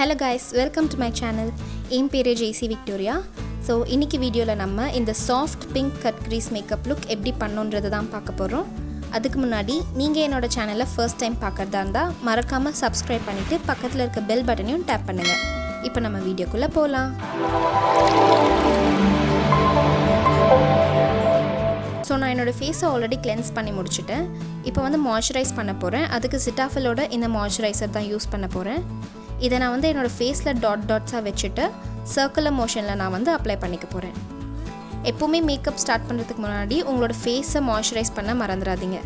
Hello guys, welcome to my channel. என் பேரு Jaicy Victoria. So இன்னைக்கு வீடியோல நம்ம இந்த soft pink cut crease makeup look எப்படி பண்ணனும்ன்றத தான் பார்க்க போறோம். அதுக்கு முன்னாடி நீங்க என்னோட சேனலை first time பார்க்கறதா இருந்தா மறக்காம subscribe பண்ணிட்டு பக்கத்துல இருக்க bell பட்டனையும் tap பண்ணுங்க. இப்போ நம்ம வீடியோக்குள்ள போலாம். So நான் என்னோட ஃபேஸை ஆல்ரெடி கிளென்ஸ் பண்ணி முடிச்சிட்டேன். இப்போ வந்து மாய்ஸ்சரைஸ் பண்ண போறேன். அதுக்கு cetaphilோட இந்த மாய்ஸ்சரைசர் தான் யூஸ் பண்ண போறேன். இதை நான் வந்து என்னோட ஃபேஸில் டாட்ஸாக வச்சுட்டு சர்க்குலர் மோஷனில் நான் வந்து அப்ளை பண்ணிக்க போகிறேன். எப்போவுமே மேக்கப் ஸ்டார்ட் பண்ணுறதுக்கு முன்னாடி உங்களோட ஃபேஸை மாய்ஸ்சரைஸ் பண்ண மறந்துடாதீங்க.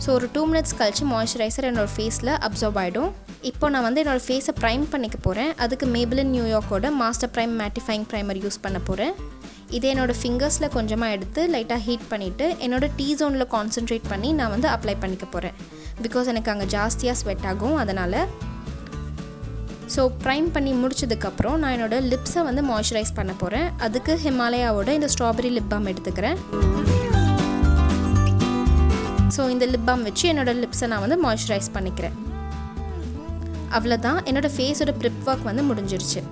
ஸோ ஒரு 2 minutes கழிச்சு மாய்ஸ்சரைசர் என்னோடய ஃபேஸில் அப்சர்வ் ஆகிடும். இப்போ நான் வந்து என்னோடய ஃபேஸை ப்ரைம் பண்ணிக்க போகிறேன். அதுக்கு maybelline நியூயார்க்கோட master prime mattifying primer use பண்ண போகிறேன். இதை என்னோடய ஃபிங்கர்ஸில் கொஞ்சமாக எடுத்து லைட்டாக ஹீட் பண்ணிவிட்டு என்னோடய டீ ஜோனில் கான்சென்ட்ரேட் பண்ணி நான் வந்து அப்ளை பண்ணிக்க போகிறேன். பிகாஸ் எனக்கு அங்கே ஜாஸ்தியாக ஸ்வெட் ஆகும். அதனால் ஸோ ப்ரைம் பண்ணி முடிச்சதுக்கப்புறம் நான் என்னோடய லிப்ஸை வந்து மாய்ஸ்சரைஸ் பண்ண போகிறேன். அதுக்கு ஹிமாலயாவோட இந்த ஸ்ட்ராபெரி லிப் பாம் எடுத்துக்கிறேன். ஸோ இந்த லிப் பாம் வச்சு என்னோடய லிப்ஸை நான் வந்து மாய்ஸ்சரைஸ் பண்ணிக்கிறேன். அவ்வளோதான், என்னோடய ஃபேஸோட ப்ரிப் ஒர்க் வந்து முடிஞ்சிருச்சு.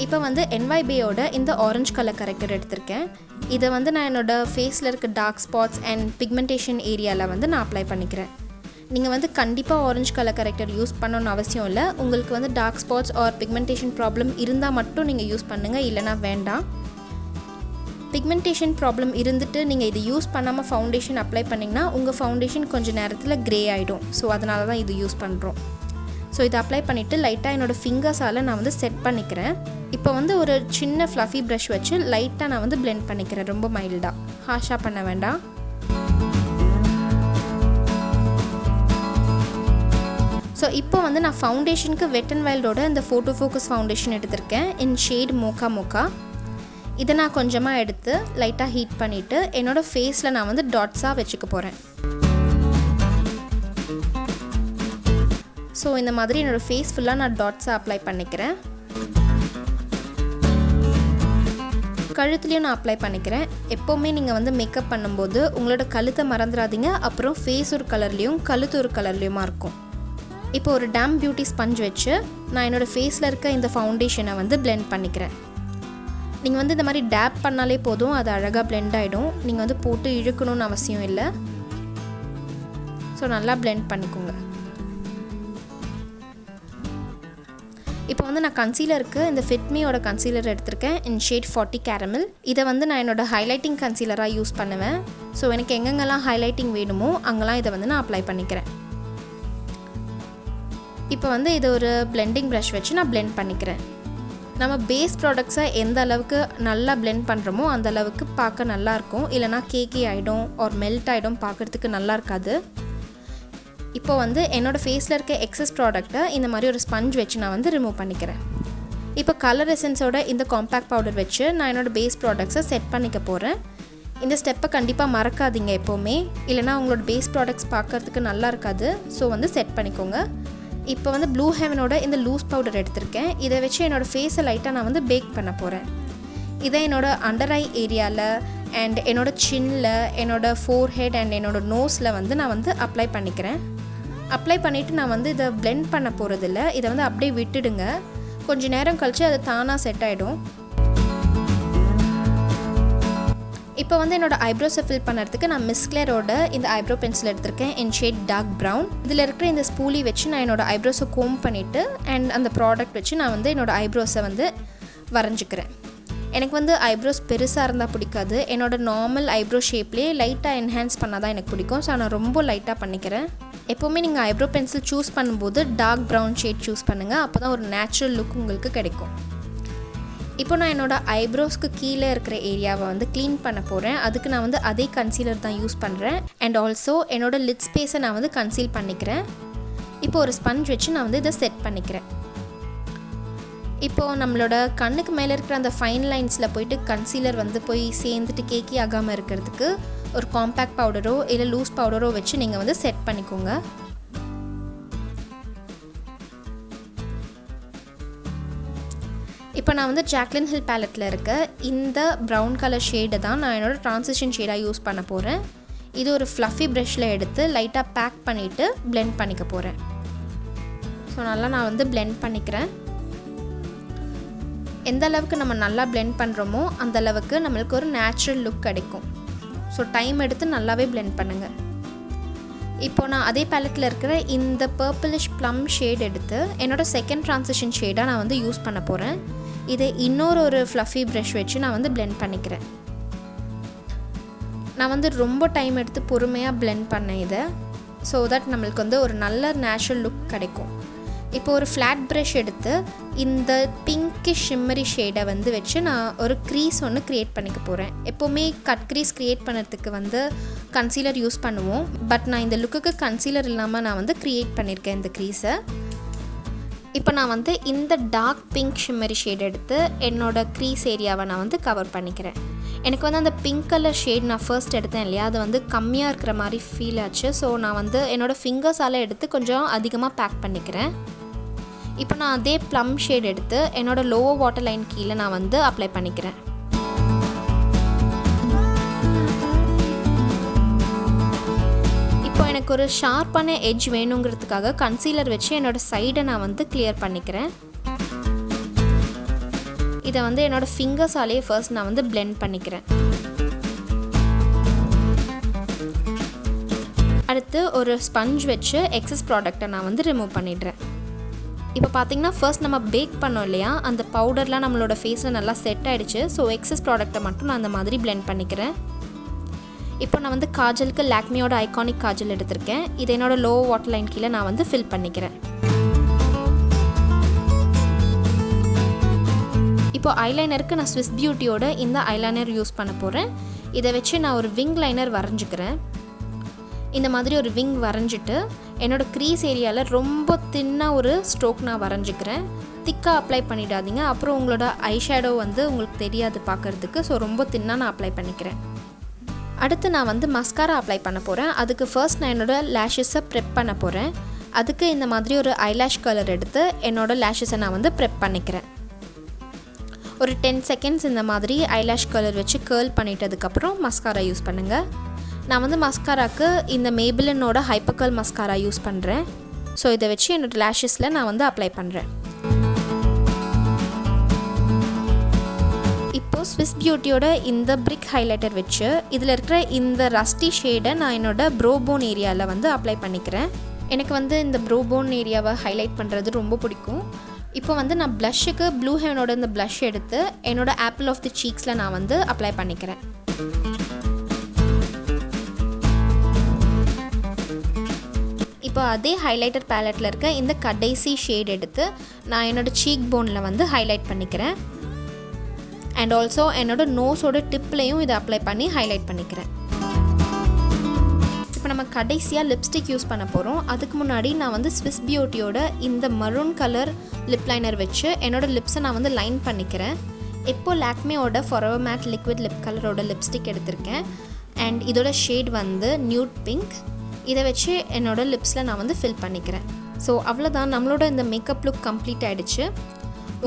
இப்போ வந்து NYBயோட இந்த ஆரஞ்சு கலர் கரெக்டர் எடுத்திருக்கேன். இதை வந்து நான் என்னோடய ஃபேஸில் இருக்க டார்க் ஸ்பாட்ஸ் அண்ட் பிக்மெண்டேஷன் ஏரியாவில் வந்து நான் அப்ளை பண்ணிக்கிறேன். நீங்கள் வந்து கண்டிப்பாக ஆரஞ்சு கலர் கரெக்டர் யூஸ் பண்ணணும்னு அவசியம் இல்லை. உங்களுக்கு வந்து dark spots or pigmentation problem இருந்தால் மட்டும் நீங்கள் யூஸ் பண்ணுங்கள், இல்லைனா வேண்டாம். பிக்மெண்டேஷன் ப்ராப்ளம் இருந்துட்டு நீங்கள் இது யூஸ் பண்ணாமல் ஃபவுண்டேஷன் அப்ளை பண்ணிங்கன்னா உங்கள் ஃபவுண்டேஷன் கொஞ்சம் நேரத்தில் க்ரே ஆகிடும். ஸோ அதனால தான் இது யூஸ் பண்ணுறோம். ஸோ இதை அப்ளை பண்ணிவிட்டு லைட்டாக என்னோடய ஃபிங்கர்ஸால் நான் வந்து செட் பண்ணிக்கிறேன். இப்போ வந்து ஒரு சின்ன ஃப்ளஃபி ப்ரஷ் வச்சு லைட்டாக நான் வந்து பிளெண்ட் பண்ணிக்கிறேன். ரொம்ப மைல்டாக, ஹார்ஷாக பண்ண வேண்டாம். ஸோ இப்போ வந்து நான் ஃபவுண்டேஷனுக்கு வெட் அண்ட் வைல்டோட இந்த ஃபோட்டோஃபோக்கஸ் ஃபவுண்டேஷன் எடுத்திருக்கேன் இன் ஷேட் மோக்கா. இதை நான் கொஞ்சமாக எடுத்து லைட்டாக ஹீட் பண்ணிவிட்டு என்னோடய ஃபேஸில் நான் வந்து டாட்ஸாக வச்சுக்க போகிறேன். ஸோ இந்த மாதிரி என்னோடய ஃபேஸ் ஃபுல்லாக நான் டாட்ஸாக அப்ளை பண்ணிக்கிறேன். கழுத்துலேயும் நான் அப்ளை பண்ணிக்கிறேன். எப்போவுமே நீங்கள் வந்து மேக்கப் பண்ணும்போது உங்களோட கழுத்தை மறந்துடாதீங்க. அப்புறம் ஃபேஸ் ஒரு கலர்லேயும் கழுத்து ஒரு கலர்லேயுமா இருக்கும். இப்போ ஒரு டேம் பியூட்டி ஸ்பஞ்ச் வச்சு நான் என்னோடய ஃபேஸில் இருக்க இந்த ஃபவுண்டேஷனை வந்து பிளெண்ட் பண்ணிக்கிறேன். நீங்கள் வந்து இந்த மாதிரி டேப் பண்ணாலே போதும், அது அழகாக பிளெண்ட் ஆகிடும். நீங்கள் வந்து போட்டு இழுக்கணும்னு அவசியம் இல்லை. ஸோ நல்லா பிளெண்ட் பண்ணிக்கோங்க. இப்போ வந்து நான் கன்சீலருக்கு இந்த ஃபிட்மியோட கன்சீலர் எடுத்திருக்கேன் இன் ஷேட் 40 கேரமல். இதை வந்து நான் என்னோடய ஹைலைட்டிங் கன்சீலராக யூஸ் பண்ணுவேன். ஸோ எனக்கு எங்கெங்கெல்லாம் ஹைலைட்டிங் வேணுமோ அங்கெல்லாம் இதை வந்து நான் அப்ளை பண்ணிக்கிறேன். இப்போ வந்து இது ஒரு பிளெண்டிங் ப்ரஷ் வச்சு நான் பிளெண்ட் பண்ணிக்கிறேன். நம்ம பேஸ் ப்ராடக்ட்ஸை எந்த அளவுக்கு நல்லா பிளெண்ட் பண்ணுறோமோ அந்த அளவுக்கு பார்க்க நல்லாயிருக்கும். இல்லைனா கேக்கி ஆகிடும் ஆர் மெல்ட் ஆகிடும், பார்க்குறதுக்கு நல்லா இருக்காது. இப்போ வந்து என்னோடய ஃபேஸில் இருக்க எக்ஸஸ் ப்ராடக்ட்டை இந்த மாதிரி ஒரு ஸ்பஞ்ச் வச்சு நான் வந்து ரிமூவ் பண்ணிக்கிறேன். இப்போ coloressence இந்த காம்பேக்ட் பவுடர் வச்சு நான் என்னோடய பேஸ் ப்ராடக்ட்ஸை செட் பண்ணிக்க போகிறேன். இந்த ஸ்டெப்பை கண்டிப்பாக மறக்காதீங்க எப்போவுமே, இல்லைனா உங்களோட பேஸ் ப்ராடக்ட்ஸ் பார்க்குறதுக்கு நல்லா இருக்காது. ஸோ வந்து செட் பண்ணிக்கோங்க. இப்போ வந்து ப்ளூ ஹெவனோட இந்த லூஸ் பவுடர் எடுத்திருக்கேன். இதை வச்சு என்னோடய ஃபேஸை லைட்டாக நான் வந்து பேக் பண்ண போகிறேன். இதை என்னோடய அண்டர் ஐ ஏரியாவில் அண்ட் என்னோடய சின்னில், என்னோடய ஃபோர்ஹெட் அண்ட் என்னோடய நோஸில் வந்து நான் வந்து அப்ளை பண்ணிக்கிறேன். அப்ளை பண்ணிவிட்டு நான் வந்து இதை பிளெண்ட் பண்ண போகிறதில்ல. இதை வந்து அப்படியே விட்டுடுங்க. கொஞ்சம் நேரம் கழித்து அது தானாக செட் ஆகிடும். இப்போ வந்து என்னோடய ஐப்ரோஸை ஃபில் பண்ணுறதுக்கு நான் மிஸ்க்லரோட இந்த ஐப்ரோ பென்சில் எடுத்திருக்கேன் இன் ஷேட் டார்க் ப்ரௌன். இதில் இருக்கிற இந்த ஸ்பூலி வச்சு நான் என்னோடய ஐப்ரோஸை கோம் பண்ணிவிட்டு அண்ட் அந்த ப்ராடக்ட் வச்சு நான் வந்து என்னோடய ஐப்ரோஸை வந்து வரைஞ்சிக்கிறேன். எனக்கு வந்து ஐப்ரோஸ் பெருசாக இருந்தால் பிடிக்காது. என்னோடய நார்மல் ஐப்ரோ ஷேப்லேயே லைட்டாக என்ஹான்ஸ் பண்ணால் தான் எனக்கு பிடிக்கும். ஸோ நான் ரொம்ப லைட்டாக பண்ணிக்கிறேன். எப்போவுமே நீங்கள் ஐப்ரோ பென்சில் சூஸ் பண்ணும்போது டார்க் ப்ரௌன் ஷேட் சூஸ் பண்ணுங்கள். அப்போ தான் ஒரு நேச்சுரல் லுக் உங்களுக்கு கிடைக்கும். இப்போ நான் என்னோடய ஐப்ரோஸ்க்கு கீழே இருக்கிற ஏரியாவை வந்து க்ளீன் பண்ண போகிறேன். அதுக்கு நான் வந்து அதே கன்சீலர் தான் யூஸ் பண்ணுறேன். அண்ட் ஆல்சோ என்னோடய லிட் ஸ்பேஸை நான் வந்து கன்சீல் பண்ணிக்கிறேன். இப்போ ஒரு ஸ்பஞ்ச் வச்சு நான் வந்து இதை செட் பண்ணிக்கிறேன். இப்போது நம்மளோட கண்ணுக்கு மேலே இருக்கிற அந்த ஃபைன் லைன்ஸில் போயிட்டு கன்சீலர் வந்து போய் சேர்ந்துட்டு கேக்கி ஆகாமல் இருக்கிறதுக்கு ஒரு காம்பேக்ட் பவுடரோ இல்லை லூஸ் பவுடரோ வச்சு நீங்கள் வந்து செட் பண்ணிக்கோங்க. இப்போ நான் வந்து ஜாக்லின் ஹில் பேலட்டில் இருக்க இந்த ப்ரௌன் கலர் ஷேடை தான் நான் என்னோடய ட்ரான்சிஷன் ஷேடாக யூஸ் பண்ண போகிறேன். இது ஒரு ஃப்ளஃபி ப்ரஷில் எடுத்து லைட்டாக பேக் பண்ணிவிட்டு பிளெண்ட் பண்ணிக்க போகிறேன். ஸோ நல்லா நான் வந்து blend பண்ணிக்கிறேன். எந்த அளவுக்கு நம்ம நல்லா blend பண்ணுறோமோ அந்த அளவுக்கு நம்மளுக்கு ஒரு நேச்சுரல் லுக் கிடைக்கும். ஸோ டைம் எடுத்து நல்லாவே blend பண்ணுங்கள். இப்போ நான் அதே பேலட்டில் இருக்கிற இந்த பர்பிளிஷ் ப்ளம் ஷேட் எடுத்து என்னோட செகண்ட் ட்ரான்சிஷன் ஷேடாக நான் வந்து யூஸ் பண்ண போகிறேன். இதை இன்னொரு ஃப்ளஃபி ப்ரஷ் வச்சு நான் வந்து blend பண்ணிக்கிறேன். நான் வந்து ரொம்ப டைம் எடுத்து பொறுமையாக blend பண்ணேன் இதை. ஸோ தட் நம்மளுக்கு வந்து ஒரு நல்ல நேச்சுரல் லுக் கிடைக்கும். இப்போ ஒரு ஃப்ளாட் ப்ரஷ் எடுத்து இந்த பிங்கிஷ் ஷிம்மரி ஷேடை வந்து வச்சு நான் ஒரு க்ரீஸ் ஒன்று க்ரியேட் பண்ணிக்க போகிறேன். எப்போவுமே கட் க்ரீஸ் க்ரியேட் பண்ணுறதுக்கு வந்து கன்சீலர் யூஸ் பண்ணுவோம். பட் நான் இந்த லுக்குக்கு கன்சீலர் இல்லாமல் நான் வந்து க்ரியேட் பண்ணியிருக்கேன் இந்த க்ரீஸை. இப்போ நான் வந்து இந்த டார்க் பிங்க் ஷிம்மரி ஷேட் எடுத்து என்னோடய க்ரீஸ் ஏரியாவை நான் வந்து கவர் பண்ணிக்கிறேன். எனக்கு வந்து அந்த பிங்க் கலர் ஷேட் நான் ஃபர்ஸ்ட் எடுத்தேன் இல்லையா, அது வந்து கம்மியாக இருக்கிற மாதிரி ஃபீல் ஆச்சு. ஸோ நான் வந்து என்னோடய ஃபிங்கர்ஸால் எடுத்து கொஞ்சம் அதிகமாக பேக் பண்ணிக்கிறேன். இப்போ நான் அதே ப்ளம் ஷேட் எடுத்து என்னோடய லோவர் வாட்டர் லைன் கீழே நான் வந்து அப்ளை பண்ணிக்கிறேன். இப்போ எனக்கு ஒரு ஷார்ப்பான எட்ஜ் வேணுங்கிறதுக்காக கன்சீலர் வச்சு என்னோடய சைடை நான் வந்து கிளியர் பண்ணிக்கிறேன். இதை வந்து என்னோடய ஃபிங்கர்ஸாலேயே ஃபர்ஸ்ட் நான் வந்து blend பண்ணிக்கிறேன். அடுத்து ஒரு ஸ்பஞ்ச் வச்சு எக்ஸஸ் ப்ராடக்டை நான் வந்து ரிமூவ் பண்ணிடுறேன். இப்போ பார்த்தீங்கன்னா ஃபர்ஸ்ட் நம்ம பேக் பண்ணோம் இல்லையா, அந்த பவுடர்லாம் நம்மளோட ஃபேஸில் நல்லா செட் ஆகிடுச்சு. ஸோ எக்ஸஸ் ப்ராடக்டை மட்டும் நான் அந்த மாதிரி blend பண்ணிக்கிறேன். இப்போ நான் வந்து காஜலுக்கு லாக்மியோட ஐகானிக் காஜல் எடுத்திருக்கேன். இது என்னோடய லோ வாட்டர் லைன் கீழே நான் வந்து ஃபில் பண்ணிக்கிறேன். இப்போ ஐலைனருக்கு நான் ஸ்விஸ் பியூட்டியோட இந்த ஐலைனர் யூஸ் பண்ண போகிறேன். இதை வச்சு நான் ஒரு விங் லைனர் வரைஞ்சிக்கிறேன். இந்த மாதிரி ஒரு விங் வரைஞ்சிட்டு என்னோடய க்ரீஸ் ஏரியாவில் ரொம்ப தின்னாக ஒரு ஸ்ட்ரோக் நான் வரைஞ்சிக்கிறேன். திக்காக அப்ளை பண்ணிடாதீங்க, அப்புறம் உங்களோட ஐஷேடோ வந்து உங்களுக்கு தெரியாது பார்க்குறதுக்கு. ஸோ ரொம்ப தின்னாக நான் அப்ளை பண்ணிக்கிறேன். அடுத்து நான் வந்து மஸ்காரா அப்ளை பண்ண போகிறேன். அதுக்கு ஃபர்ஸ்ட் நான் என்னோடய லேஷஸை ப்ரெப் பண்ண போகிறேன். அதுக்கு இந்த மாதிரி ஒரு ஐலாஷ் கலர் எடுத்து என்னோடய லேஷஸை நான் வந்து ப்ரெப் பண்ணிக்கிறேன். ஒரு 10 செகண்ட்ஸ் இந்த மாதிரி ஐலாஷ் கலர் வச்சு கேர்ள் பண்ணிட்டதுக்கப்புறம் மஸ்காரா யூஸ் பண்ணுங்கள். நான் வந்து மஸ்காராக்கு இந்த மேபிளினோட ஹைப்பர் கர்ல் மஸ்காரா யூஸ் பண்ணுறேன். ஸோ இதை வச்சு என்னோடய லேஷஸில் நான் வந்து அப்ளை பண்ணுறேன். இப்போது ஸ்விஸ் பியூட்டியோட இந்த பிரிக் ஹைலைட்டர் வச்சு இதில் இருக்கிற இந்த ரஸ்டி ஷேடை நான் என்னோடய ப்ரோ போன் ஏரியாவில் வந்து அப்ளை பண்ணிக்கிறேன். எனக்கு வந்து இந்த ப்ரோ போன் ஏரியாவை ஹைலைட் பண்ணுறது ரொம்ப பிடிக்கும். இப்போ வந்து நான் ப்ளஷ்ஷுக்கு ப்ளூ ஹெவனோட இந்த ப்ளஷ் எடுத்து என்னோடய ஆப்பிள் ஆஃப் தி சீக்ஸில் நான் வந்து அப்ளை பண்ணிக்கிறேன். இப்போ அதே ஹைலைட்டர் பேலட்டில் இருக்க இந்த கடைசி ஷேட் எடுத்து நான் என்னோடய சீக் போனில் வந்து ஹைலைட் பண்ணிக்கிறேன். அண்ட் ஆல்சோ என்னோடய நோஸோட டிப்லேயும் இதை அப்ளை பண்ணி ஹைலைட் பண்ணிக்கிறேன். இப்போ நம்ம கடைசியாக லிப்ஸ்டிக் யூஸ் பண்ண போகிறோம். அதுக்கு முன்னாடி நான் வந்து ஸ்விஸ் பியூட்டியோட இந்த மரூன் கலர் லிப் லைனர் வச்சு என்னோடய லிப்ஸை நான் வந்து லைன் பண்ணிக்கிறேன். இப்போது லாக்மேயோட ஃபாரெவர் மேட் லிக்விட் லிப் கலரோட லிப்ஸ்டிக் எடுத்திருக்கேன். அண்ட் இதோட ஷேட் வந்து நியூட் பிங்க். இதை வச்சு என்னோடய லிப்ஸில் நான் வந்து ஃபில் பண்ணிக்கிறேன். ஸோ அவ்வளோதான், நம்மளோட இந்த மேக்கப் லுக் கம்ப்ளீட் ஆகிடுச்சு.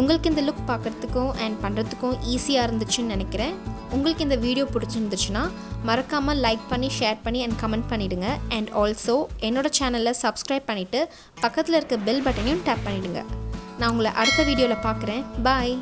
உங்களுக்கு இந்த லுக் பார்க்குறதுக்கும் அண்ட் பண்ணுறதுக்கும் ஈஸியாக இருந்துச்சுன்னு நினைக்கிறேன். உங்களுக்கு இந்த வீடியோ பிடிச்சிருந்துச்சுன்னா மறக்காமல் லைக் பண்ணி ஷேர் பண்ணி அண்ட் கமெண்ட் பண்ணிவிடுங்க. அண்ட் ஆல்சோ என்னோடய சேனலை சப்ஸ்கிரைப் பண்ணிவிட்டு பக்கத்தில் இருக்க பெல் பட்டனையும் டேப் பண்ணிவிடுங்க. நான் உங்களை அடுத்த வீடியோவில் பார்க்குறேன். பாய்.